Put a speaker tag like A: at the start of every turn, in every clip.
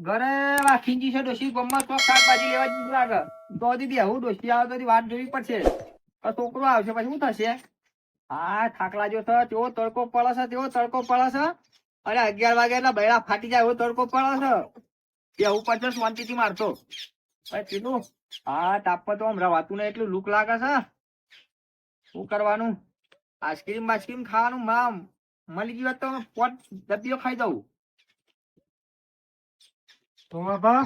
A: ઘરે વાખીજી છે ડોશી ગમમાં તો શાકભાજી લેવા જ લાગે તો દીદી આવું ડોશી આવે તો વાત જોવી પડશે. છોકરો આવશે પછી શું થશે? હા થાકલા જો છે તેવો તડકો પડે છે, તેવો તડકો પડે છે. અરે 11 વાગે એટલે બૈરા ફાટી જાય એવો તડકો પડે છે. એવું પડશે શાંતિથી મારતો પેલું. હા તાપ તો આમ રવાતું ને એટલું લૂક લાગે છે. શું કરવાનું? આઈસ્ક્રીમ બાઈસ્ક્રીમ ખાવાનું મામ મળી ગયું તો પોટ ડબ્બીઓ ખાઈ દઉં.
B: સોમાભા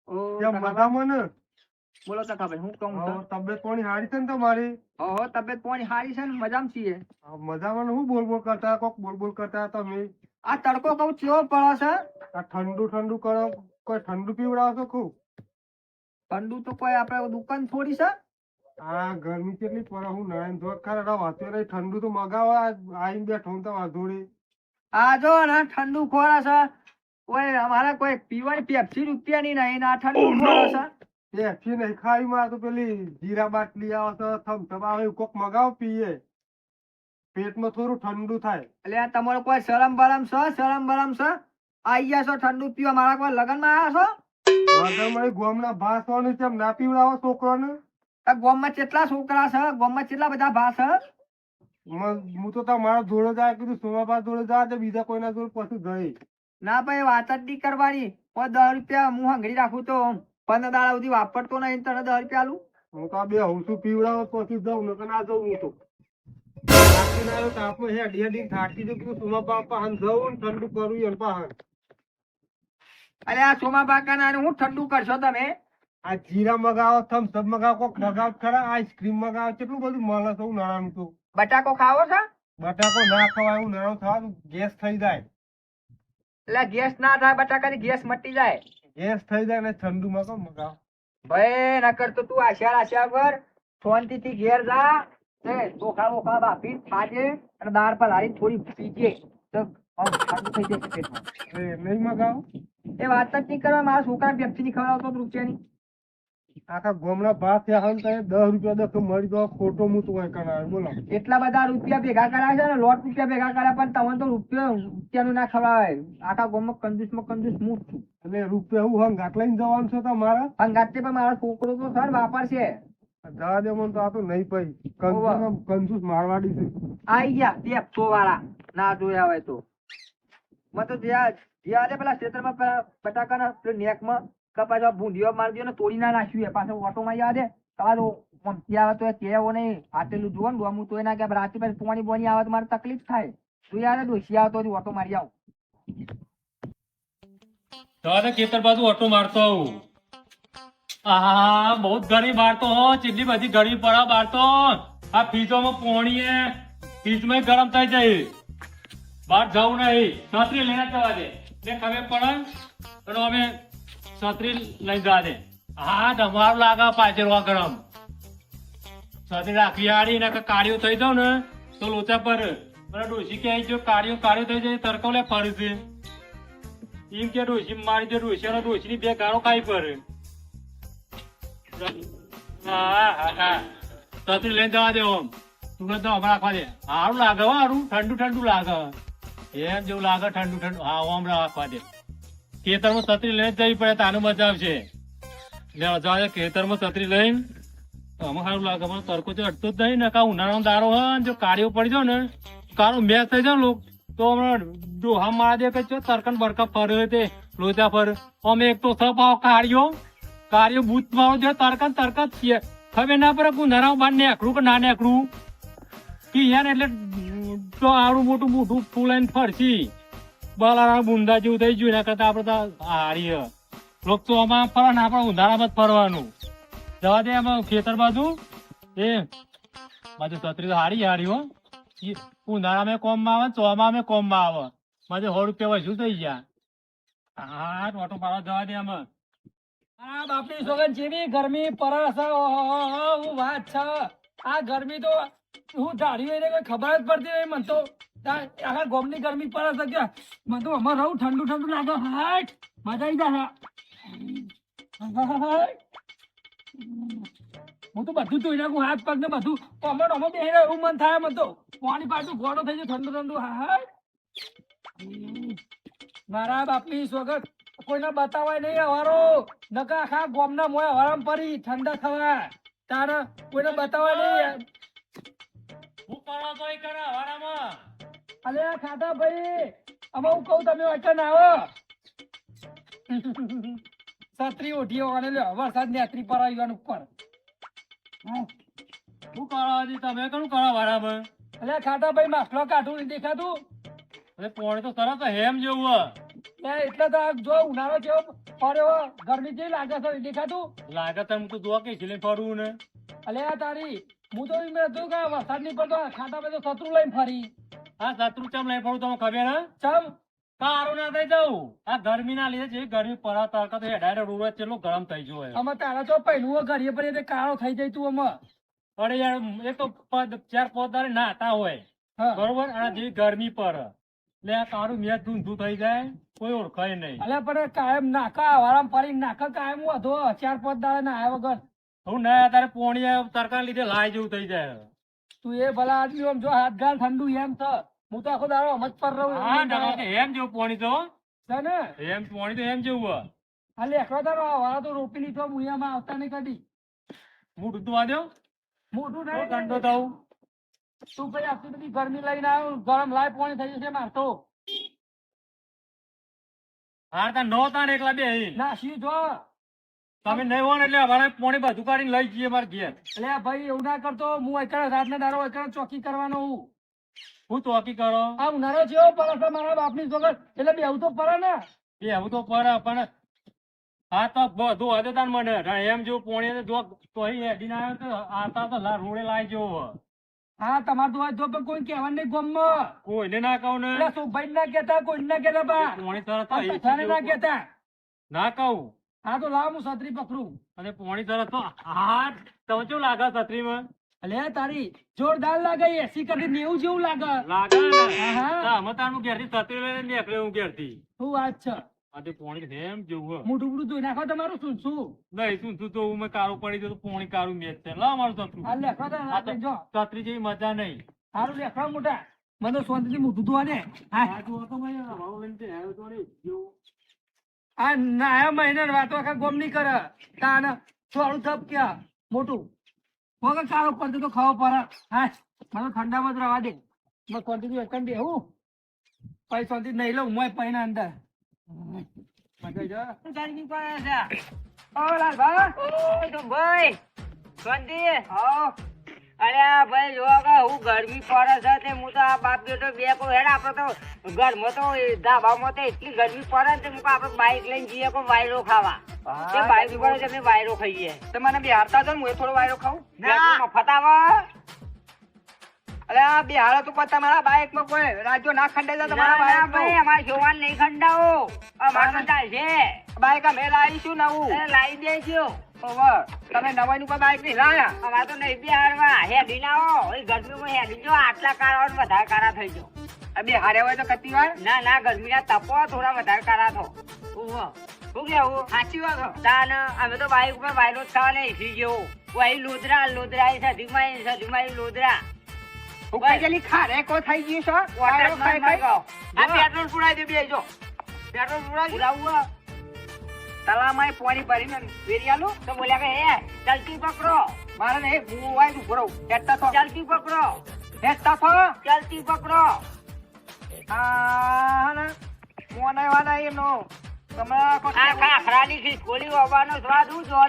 A: ઓ
B: કેમ મજામાં ને?
A: બોલો તકા ભાઈ હું કહું તો
B: તબિયત પાણી સારી છે ને તમારી?
A: ઓહો તબિયત પાણી સારી છે ને મજામાં છીએ.
B: મજામાં હું બોલ બોલ કરતા કોક બોલ બોલ કરતા તમે?
A: આ તડકો કઉ કેવો પડે છે.
B: આ ઠંડુ ઠંડુ કરો, કોઈ ઠંડુ પીવડાવો છો ખૂબ?
A: ઠંડુ તો કોઈ આપડે દુકાન થોડી છે.
B: આ ગરમી કેટલી પડે, હું નયન ધોત ખરા વાંચો નહીં, ઠંડુ તો મગાવો. આવીને બેઠો હું તો વાંધોડી.
A: આ જો ને ઠંડુ ખોરા છે. કોઈ અમારા કોઈ પીવાની પેપ્સી રૂપિયાની નહીં ના ઠંડુ ખોરા છે.
B: પેપ્સી નહીં ખાવી, મારે તો પેલી જીરા બાટલી આવે છે, થમ્સઅપ આવે, કોક મગાવો પીએ, પેટમાં થોડું ઠંડુ થાય.
A: એટલે આ તમારો કોઈ શરમ બરમ છે? શરમ બરમ છે? આઈ ગયા છો ઠંડુ પીવા, મારા કોઈ લગ્નમાં આવ્યા છો?
B: લગનમાં ગોમના ભાસવાનું છે, ના પીવડાવો છોકરાને?
A: આ ગામમાં કેટલા છોકરા છે? ગામમાં કેટલા બધા ભા છે?
B: હું તો મારા જોડે જાય કીધું, સોમાબા જોડે જાય તો બીજા કોઈના જોડે પછી ગઈ
A: ના ભાઈ વાત જ નહીં કરવાની. 10 રૂપિયા હું હંગડી રાખું તો 15 દાડા સુધી વાપરતો નહીં, તને 10 રૂપિયા આલું?
B: હું તો બે હવસું પીવડાવો પછી જાઉં, ને ના જાઉં. હું તો થાકી ના આવ્યો, તાપમાં હેડી હેડી થાકી જો કીધું, સોમાબા પાહન જવું ને ઠંડુ કરવું એમ પાહન.
A: અરે આ સોમા બાકાના હું ઠંડુ કરશો તમે?
B: આ જીરા મગાવો, થમ્સઅપ મગાવો, કોક મગાવો ખરા, આઈસ્ક્રીમ મગાવો, કેટલું બધું મળે છે. હું નાણાનું તો
A: બટાકો ખાવો છે?
B: બટાકો ના ખવાય, હું નાણું થવાનું ગેસ થઈ જાય.
A: એટલે ગેસ ના થાય બટાકાની, ગેસ મટી જાય.
B: ગેસ થઈ જાય ને ઠંડુ મગાવો.
A: ભાઈ નકર તો તું આશા કર, શાંતિથી ઘેર જા, ચોખા બોખા બાફી ખાજે અને દાળ પર લાવી થોડી પીજે તો આમ ઠંડુ થઈ જશે પેટમાં.
B: નહીં મગાવો.
A: એ વાત જ નહીં કરવા, મારા છોકરા પેપ્સી ની ખવડાવતો રૂપિયાની.
B: આખા ગામના ભાત થયા હોય ને 10 રૂપિયા દખો મળી ગયો, ખોટો હું તો કરાવે. બોલો
A: એટલા બધા રૂપિયા ભેગા કર્યા છે ને, લોટ રૂપિયા ભેગા કર્યા, પણ તમને તો રૂપિયાનું ના ખવડાવે. આખા ગામમાં કંજૂસમાં કંજૂસ હું જ છું.
B: એટલે રૂપિયા હું હંગાટ લઈને જવાનું છે તમારે?
A: હંગાતે પણ મારો છોકરો તો સર વાપર છે.
B: જવા દે, મને તો આ તો નહીં પડી. કંજૂસ મારવાડી છે.
A: આઈ ગયા પેપ્સો વાળા, ના જોયા હોય તો. મેં તો જ્યાં પેલા ખેતરમાં બટાકાના નેકમાં કપાસ ભૂંડીઓ મારી દો ને તોડી ના નાખ્યું, પાછો ઓટો માં યાદ તમારું મમતી આવે તો કેવો નહીં, ફાટેલું જુઓ ને ડોમું તો એના કે રાતે પછી પોણી બોણી આવે તો મારે તકલીફ થાય. તું યાર ડોસી આવતો ઓટો મારી આવ.
C: ખેતર બાજુ ઓટો મારતો આવું. હા બહુ ગરમી બહાર તો ચીટલી બધી ગરમી પડે બહાર તો. આ ફ્રીજોમાં પોણી ફ્રીજમાં ગરમ થઈ જાય, બહાર જવું નહીં. છત્રી લઈને જવા દે, ખબર પડે તો અમે છત્રી લઈ જવા દે. હા તમારું લાગે પાછળ ગરમ છત્રી રાખવી હારી ને કાળીઓ થઈ જાવ ને તો લોચા પર ડોસી કે જો કાળીઓ થઈ જાય તરકવલે ફરે છે એમ કે ડોસી મારી જો ડોસી ની બે ગાળો ખાઈ પડે. હા છત્રી લઈને જવા દે. ઓમ તું તો હમણાં રાખવા દે. સારું લાગે સારું ઠંડુ ઠંડુ લાગે, એમ જેવું લાગે ઠંડુ ઠંડુ. હા ઓમ રાખવા દે. ખેતરમાં છત્રી લઈને જવી પડે તાનું મજા આવશે. ખેતરમાં છત્રી લઈને અમે સારું લાગે. મને તડકો તો અડતો જ નહીં ને, કા ઉનાળાનો દાડો હોય ને જો કાળીઓ પડી જાવ ને, કાળો મેચ થઈ જાવ લોક તો હમણાં ડોહા મારા દે કે તરકન બરકા ફરે તે લોચા ફરે. અમે એક તો સપાવ કાળીઓ બૂથ મારો છે તરકન જ છીએ. હવે ના પડે ઉનાળામાં બાર નેકડું કે ના નેકડું કે યાર એટલે તો આવડું મોટું મોટું ફૂલ લઈને ફરશી બલારા બુંદા જેવું થઈ ગયું. એના કરતા આપડે તો હારી લોક તો આમાં ફરવા ને આપડે ઉનાળામાં જ ફરવાનું. જવા દે એમાં ખેતર બાજુ એ બાજુ છત્રી તો હારી હો. ઉનાળામાં કોમમાં આવે, ચોમામાં કોમમાં આવે. મારે 100 રૂપિયા વધુ થઈ ગયા. હા ઓટો પાડવા જવા દે એમાં.
A: આ બાપની સોગન જેવી ગરમી પરસ વાત છે. આ ગરમી તો હું ધારી હોય ને ખબર જ પડતી નહીં. મને તો આખા ગોમની ગરમી પરસ કે મને તો અમારે રહું ઠંડુ ઠંડુ લાગે. હાટ મજા આવી જાય. હું તો બધું જોઈ નાખું, હાથ પગ ને બધું અમે બે એવું મન થાય. મને તો પાણી પાછું ગોળો થઈ જાય ઠંડુ ઠંડુ. હા મારા બાપની સ્વગત
D: કોઈને બતાવાય નહીં હવારો નકા આખા ગોમના મોય હવારામ પડી ઠંડા થવા તારે કોઈને બતાવાય નહીં
C: હું કરો તોય કરે વાડામાં.
D: અલે ખાતા ભાઈ અમે હું કહું તમે વચન આવો છત્રી ઓઢી અને વરસાદ ની છત્રી પર આવ્યા ઉપર
C: હું કરો હજી તમે કરું કરો વાડામાં.
D: અલે ખાતા ભાઈ માછલો કાઢું નહીં દેખાતું
C: અરે પોણી તો સરસ હેમ જેવું હે.
D: એટલે તો આ જો ઉનાળો જેવો પડ્યો ગરમી જેવી લાગે છે દેખાતું
C: લાગે તને તું જોવા કે ખીલે ફરવું ને.
D: અલે આ તારી હું તો એમ હતું કે વરસાદ નહીં પડતો ખાતા ભાઈ તો છત્રું લઈને ફરી
C: આ શત્રુ ચમ લઈ ફરું તમને ખબર હે?
D: ચમ
C: કારું ના થઈ જવું. આ ગરમી ના લીધે જે ગરમી પડે તડકા તો હેડાડે રોડ ચેટલો ગરમ થઈ ગયો હે.
D: અમે તારા તો પહેલું ઘડીએ પર એટલે કાળો થઈ જાય તું અમે
C: અરે યાર એક તો 4-5 દાડે નાતા હોય
D: હા
C: બરોબર અને જેવી ગરમી પર એટલે આ તારું મેચ ધૂંધું થઈ જાય કોઈ ઓળખાય નહીં.
D: અલે પણ કાયમ નાકા વારામ પડી નાકા કાયમ વધો 4-5 દાડા ના આવ્યા વગર
C: હું ના તારે પોણી તડકા લીધે લાય જેવું થઈ જાય.
D: તું એ ભલા આદમી આમ જો હાથ ગાલ ઠંડુ એમ છે હું તો આખો દાડો આમ જ પર રહું
C: હા ડબલ કે એમ જેવું પોણી તો
D: છે ને
C: એમ પોણી તો એમ જેવું હે.
D: આ લેખો તારો વાળા તો રોપી લીધો મુયામાં આવતા નહીં કદી
C: મોઢું તો આદ્યો
D: મોટું
C: તો
D: નહીં
C: કંડો થવું.
D: તું ભાઈ આટલી બધી ગરમી લઈને આવ્યો ગરમ લાય પાણી થઈ જશે મારતો
C: હાર તાર નો તાર એકલા બે
D: નાસી જો
C: તમે નહીં હો ને એટલે અમારે પોણી બધું કાઢીને લઈ જઈએ મારા ઘેર.
D: એટલે આ ભાઈ એવું ના કરતો હું એકડા રાતના દાડો એકડા ચોકી કરવાનો હું
C: હું ચોકી કરો
D: આ ઉનાળો જેવો પડે છે મારા બાપની જોગર એટલે બેવું તો પડે ને
C: એ આવું તો પર પણ હા તો બધું હદે તાર મને એમ જેવું પોણી જો તો હેડીને આવ્યો તો આતા તો રોડે લાઈ જેવો.
D: હા તમારે તો જો પણ કોઈ કહેવાનું નહીં ગમમાં
C: કોઈને ના કહું ને
D: એટલે સુભાઈ ના કેતા કોઈ ના કેતા બા
C: પોણી તરત
D: આ પછાડે ના કેતા
C: ના કહું
D: હા તો લાવ હું છત્રી પકડું
C: અને પોણી તરત તો હા તમે શું લાગે છત્રીમાં
D: અલે તારી જોરદાર લાગે 80 કરતી 90 જેવું લાગે
C: લાગે ને
D: હા.
C: અમે તાર હું ઘેરથી છત્રી લઈને નીકળે હું ઘેરથી
D: શું વાત છે
C: આ તે પોણી એમ જેવું
D: મોઢું મોઢું ધોઈ નાખો તમારું શું શું
C: નહીં શું તું તો મેં કાળું પડી ગયું તો પોણી કાળું મેચ છે લા મારું છત્રું
D: આ લેખો તો
C: આ તો
D: જો
C: છત્રી જેવી મજા નહીં.
D: સારું લેખો મોટા મને શાંતિથી મોઢું ધોવા દે હા
C: આ જુઓ તો ભાઈ આ ભાવ લઈને તે આવ્યો તો ને જેવું.
D: આ નાયા મહિના વાતો આખા ગોમ નહીં કરે તાન થોડું થપ ક્યાં મોટું વગર કાળો પડતો તો ખાવો પડે હા મને ઠંડામાં જ રવા દે મેં શાંતિથી એકમ બેહું પછી શાંતિ નહીં લઉં મોય પૈને અંદર મજા જો
A: ગરમી પડે છે ઓ લાલભા ઓ તો ભાઈ શાંતિ હા અરે આ ભાઈ જો કે હું ગરમી પડે છે તે હું તો આ બાપ બેટો બે કો હેડ આપણે તો ઘરમાં તો એ ધાબામાં તો એટલી ગરમી પડે ને તે હું આપણે બાઈક લઈને જઈએ કો વાયરો ખાવા તે બાઈક પર જ અમે વાયરો ખાઈએ તો મને બિહારતા તો હું થોડો વાયરો ખાઉં ફટાવા અરે આ બિહાર તો પણ તમારા બાઈક માં કોઈ રાજ્યો ના ખંડે તમારા બાઈક ભાઈ અમારે જોવાન નહીં ખંડાવો અમારે ખંડાય છે બાઈક અમે લાવીશું નવું લાવી દેજો ઓવર તમે નવાનું કોઈ બાઈક નહીં લાયા અમારે તો નહીં બિહારમાં હેડી ના હો ગરમીમાં હેડી જો આટલા કાળા હોય વધારે કાળા થઈ જો બિહારે હોય તો કતી વાર ના ના ગરમી ના તપો થોડા વધારે કાળા થો ઓવર શું કેવું સાચી વાત તાન અમે તો બાઈક ઉપર વાયરો થવા નહીં સી જેવું વહી લોદરા લોદરા સધીમાં લોદરા ઉપરજેલી ખારે કો થઈ ગયું છો વાયરો ખાઈ ખાઈ આ પેટ્રોલ પુરાઈ દે બેજો પેટ્રોલ પુરાવું તલામાં પાણી ભરીને વેરિયાલો તો બોલ્યા કે હે ચલતી પકડો મારે ને હું વાય તું ભરો હેડતા થો ચલતી પકડો હેડતા થો ચલતી પકડો આ ને મોને વાળા એનો તમારા કો આ ખાખરાની ખીચકોલી હોવાનો સ્વાદ હું જો